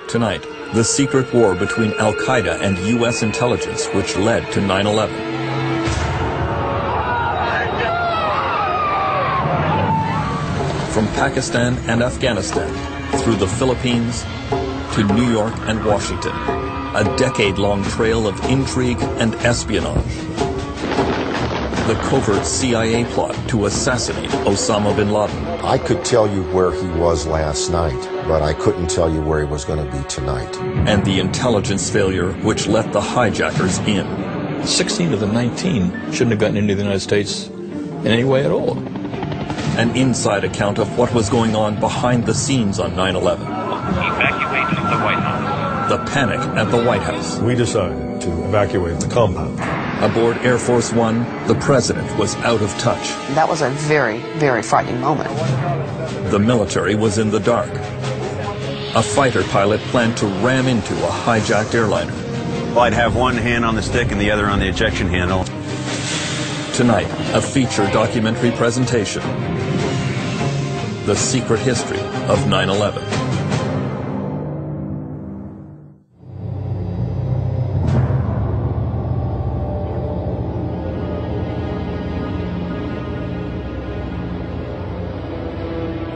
Tonight, the secret war between Al-Qaeda and U.S. intelligence which led to 9/11. From Pakistan and Afghanistan, through the Philippines, to New York and Washington, a decade-long trail of intrigue and espionage. The covert CIA plot to assassinate Osama bin Laden. I could tell you where he was last night, but I couldn't tell you where he was going to be tonight. And the intelligence failure which let the hijackers in. 16 of the 19 shouldn't have gotten into the United States in any way at all. An inside account of what was going on behind the scenes on 9/11. Evacuate the White House. The panic at the White House. We decided to evacuate the compound. Aboard Air Force One, the president was out of touch. That was a very, very frightening moment. The military was in the dark. A fighter pilot planned to ram into a hijacked airliner. Well, I'd have one hand on the stick and the other on the ejection handle. Tonight, a feature documentary presentation. The secret history of 9/11.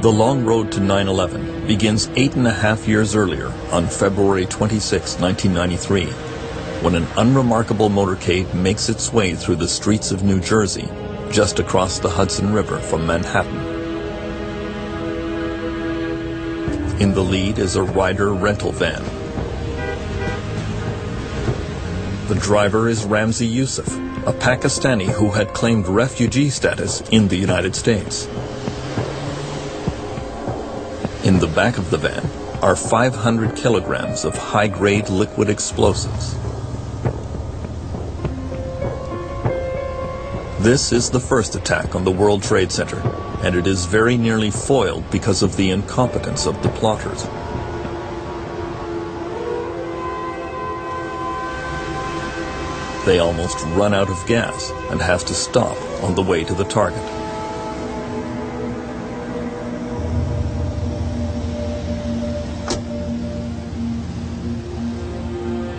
The long road to 9/11 begins 8.5 years earlier on February 26, 1993, when an unremarkable motorcade makes its way through the streets of New Jersey, just across the Hudson River from Manhattan. In the lead is a Ryder rental van. The driver is Ramzi Youssef, a Pakistani who had claimed refugee status in the United States. In the back of the van are 500 kilograms of high-grade liquid explosives. This is the first attack on the World Trade Center, and it is very nearly foiled because of the incompetence of the plotters. They almost run out of gas and have to stop on the way to the target.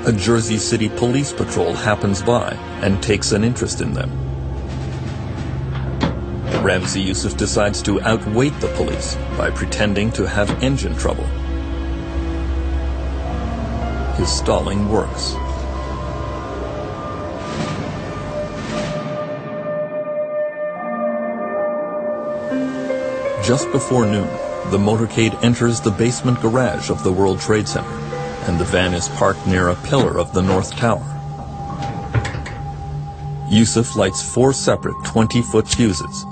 A Jersey City police patrol happens by and takes an interest in them. Ramzi Youssef decides to outweight the police by pretending to have engine trouble. His stalling works. Just before noon, the motorcade enters the basement garage of the World Trade Center, and the van is parked near a pillar of the North Tower. Youssef lights 4 separate 20-foot fuses.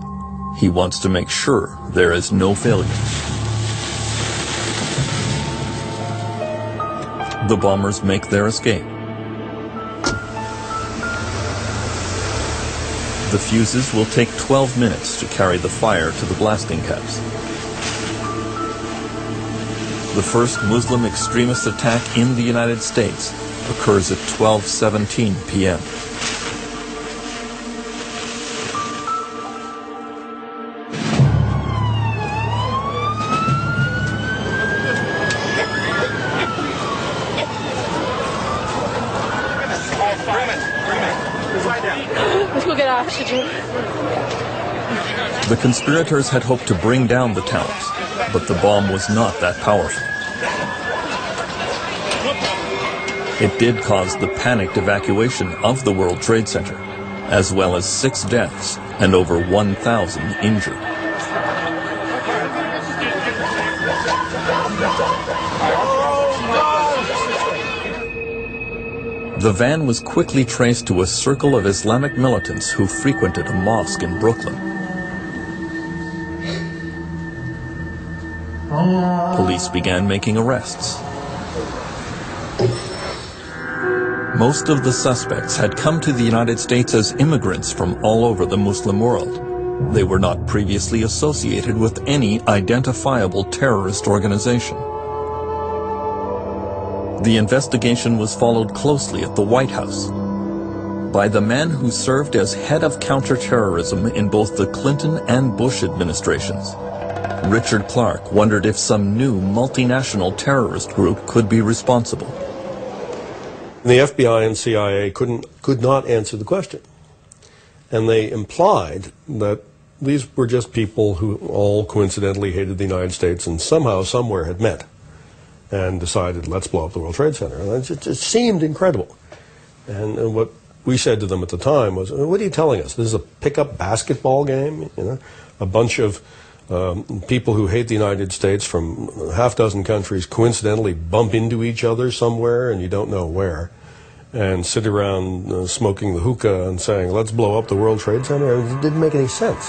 He wants to make sure there is no failure. The bombers make their escape. The fuses will take 12 minutes to carry the fire to the blasting caps. The first Muslim extremist attack in the United States occurs at 12:17 p.m. Let's go get oxygen. The conspirators had hoped to bring down the towers, but the bomb was not that powerful. It did cause the panicked evacuation of the World Trade Center, as well as 6 deaths and over 1,000 injured. The van was quickly traced to a circle of Islamic militants who frequented a mosque in Brooklyn. Police began making arrests. Most of the suspects had come to the United States as immigrants from all over the Muslim world. They were not previously associated with any identifiable terrorist organization. The investigation was followed closely at the White House by the man who served as head of counterterrorism in both the Clinton and Bush administrations, Richard Clark wondered if some new multinational terrorist group could be responsible. The FBI and CIA could not answer the question. And they implied that these were just people who all coincidentally hated the United States and somehow, somewhere had met and decided, let's blow up the World Trade Center. And it just seemed incredible. And what we said to them at the time was, what are you telling us? This is a pickup basketball game? You know, a bunch of people who hate the United States from half dozen countries coincidentally bump into each other somewhere and you don't know where, and sit around smoking the hookah and saying, let's blow up the World Trade Center. It didn't make any sense.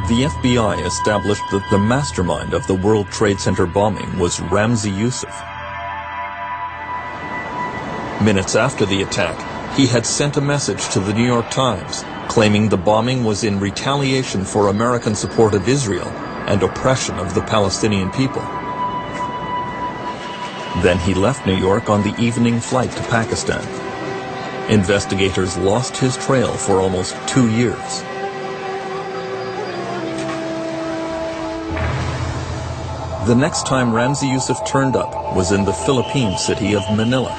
The FBI established that the mastermind of the World Trade Center bombing was Ramzi Youssef. Minutes after the attack, he had sent a message to the New York Times claiming the bombing was in retaliation for American support of Israel and oppression of the Palestinian people. Then he left New York on the evening flight to Pakistan. Investigators lost his trail for almost 2 years. The next time Ramzi Youssef turned up was in the Philippine city of Manila.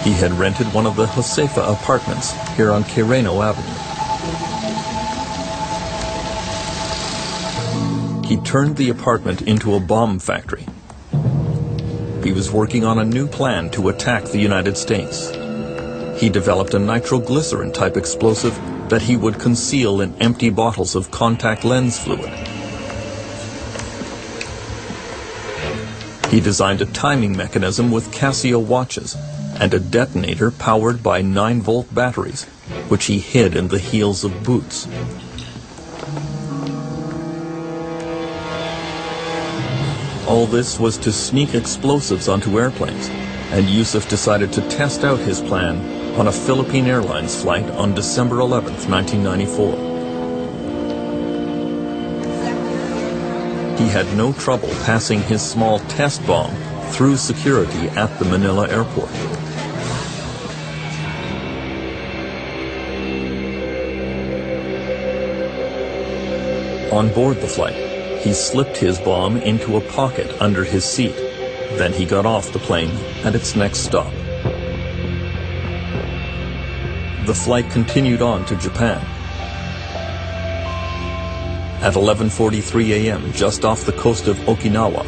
He had rented one of the Josefa apartments here on Quireno Avenue. He turned the apartment into a bomb factory. He was working on a new plan to attack the United States. He developed a nitroglycerin type explosive that he would conceal in empty bottles of contact lens fluid. He designed a timing mechanism with Casio watches and a detonator powered by 9-volt batteries, which he hid in the heels of boots. All this was to sneak explosives onto airplanes, and Youssef decided to test out his plan on a Philippine Airlines flight on December 11, 1994. He had no trouble passing his small test bomb through security at the Manila airport. On board the flight, he slipped his bomb into a pocket under his seat. Then he got off the plane at its next stop. The flight continued on to Japan. At 11:43 a.m., just off the coast of Okinawa,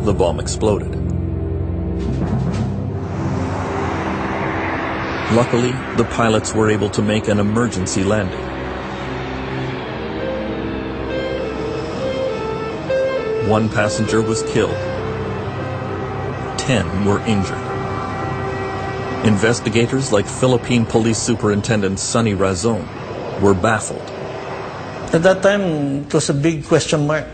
the bomb exploded. Luckily, the pilots were able to make an emergency landing. One passenger was killed. 10 were injured. Investigators like Philippine Police Superintendent Sonny Razon were baffled. At that time, it was a big question mark.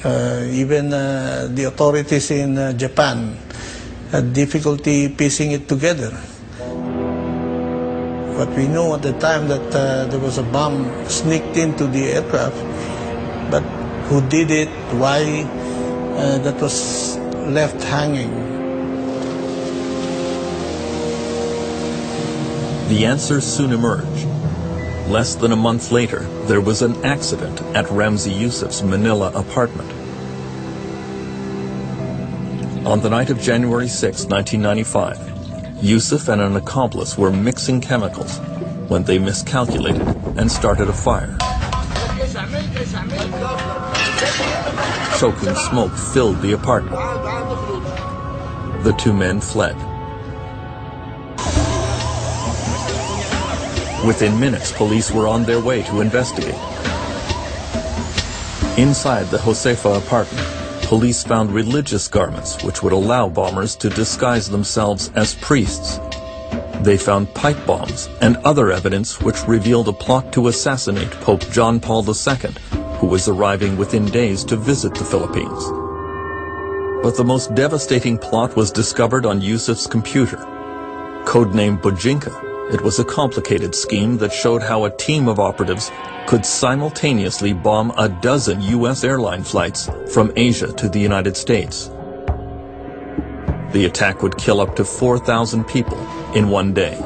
Even the authorities in Japan had difficulty piecing it together. But we know at the time that there was a bomb sneaked into the aircraft, but who did it, why, that was left hanging. The answer soon emerged. Less than a month later, there was an accident at Ramzi Youssef's Manila apartment. On the night of January 6, 1995, Youssef and an accomplice were mixing chemicals when they miscalculated and started a fire. Choking smoke filled the apartment. The two men fled. Within minutes, police were on their way to investigate. Inside the Josefa apartment, police found religious garments which would allow bombers to disguise themselves as priests. They found pipe bombs and other evidence which revealed a plot to assassinate Pope John Paul II, who was arriving within days to visit the Philippines. But the most devastating plot was discovered on Youssef's computer. Codenamed Bojinka, it was a complicated scheme that showed how a team of operatives could simultaneously bomb a dozen U.S. airline flights from Asia to the United States. The attack would kill up to 4,000 people in one day.